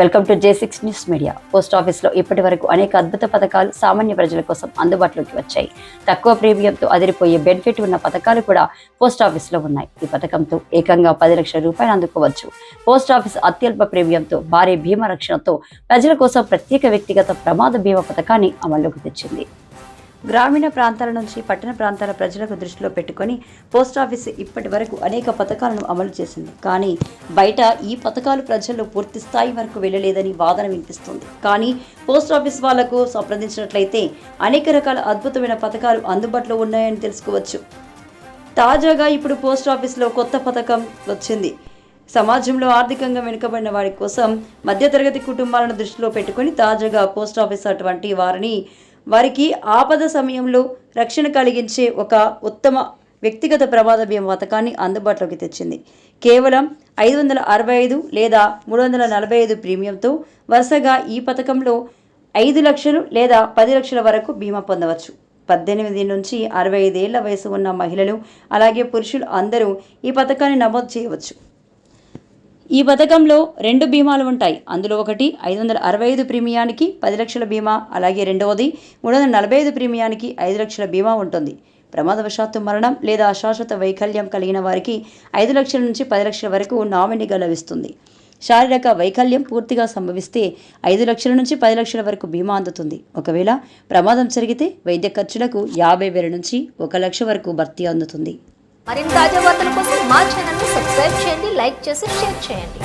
Welcome to J6 news media. Post ఆఫీస్లో ఇప్పటి వరకు అనేక అద్భుత పథకాలు సామాన్య ప్రజల కోసం అందుబాటులోకి వచ్చాయి. తక్కువ ప్రీమియంతో అదిరిపోయే బెనిఫిట్ ఉన్న పథకాలు కూడా పోస్ట్ ఆఫీస్లో ఉన్నాయి. ఈ పథకంతో ఏకంగా 10 లక్షల రూపాయలు అందుకోవచ్చు. పోస్ట్ ఆఫీస్ అత్యల్ప ప్రీమియంతో భారీ బీమా రక్షణతో ప్రజల కోసం ప్రత్యేక వ్యక్తిగత ప్రమాద బీమా పథకాన్ని అమల్లోకి తెచ్చింది. గ్రామీణ ప్రాంతాల నుంచి పట్టణ ప్రాంతాల ప్రజలకు దృష్టిలో పెట్టుకొని పోస్ట్ ఆఫీస్ ఇప్పటి వరకు అనేక పథకాలను అమలు చేసింది. కానీ బయట ఈ పథకాలు ప్రజల్లో పూర్తి స్థాయి వరకు వెళ్ళలేదని వాదన వినిపిస్తుంది. కానీ పోస్ట్ ఆఫీస్ వాళ్లకు సంప్రదించినట్లయితే అనేక రకాల అద్భుతమైన పథకాలు అందుబాటులో ఉన్నాయని తెలుసుకోవచ్చు. తాజాగా ఇప్పుడు పోస్ట్ ఆఫీస్లో కొత్త పథకం వచ్చింది. సమాజంలో ఆర్థికంగా వెనుకబడిన వారి కోసం మధ్యతరగతి కుటుంబాలను దృష్టిలో పెట్టుకొని తాజాగా పోస్ట్ ఆఫీస్ అటువంటి వారికి ఆపద సమయంలో రక్షణ కలిగించే ఒక ఉత్తమ వ్యక్తిగత ప్రమాద బీమా పథకాన్ని అందుబాటులోకి తెచ్చింది. కేవలం 565 లేదా 345 ప్రీమియంతో వరుసగా ఈ పథకంలో 5 లక్షలు లేదా 10 లక్షల వరకు బీమా పొందవచ్చు. 18 నుంచి 65 ఏళ్ల వయసు ఉన్న మహిళలు అలాగే పురుషులు అందరూ ఈ పథకాన్ని నమోదు చేయవచ్చు. ఈ పథకంలో 2 బీమాలు ఉంటాయి. అందులో ఒకటి 565 ప్రీమియానికి 10 లక్షల బీమా, అలాగే రెండవది 345 ప్రీమియానికి 5 లక్షల బీమా ఉంటుంది. ప్రమాదవశాత్తు మరణం లేదా అశాశ్వత వైకల్యం కలిగిన వారికి 5 లక్షల నుంచి 10 లక్షల వరకు నామినీగా లభిస్తుంది. శారీరక వైకల్యం పూర్తిగా సంభవిస్తే 5 లక్షల నుంచి 10 లక్షల వరకు బీమా అందుతుంది. ఒకవేళ ప్రమాదం జరిగితే వైద్య ఖర్చులకు 50,000 నుంచి 1 లక్ష వరకు భర్తీ అందుతుంది. మరిన్ని తాజా వార్తల కోసం మా ఛానల్ని సబ్స్క్రైబ్ చేయండి, లైక్ చేసి షేర్ చేయండి.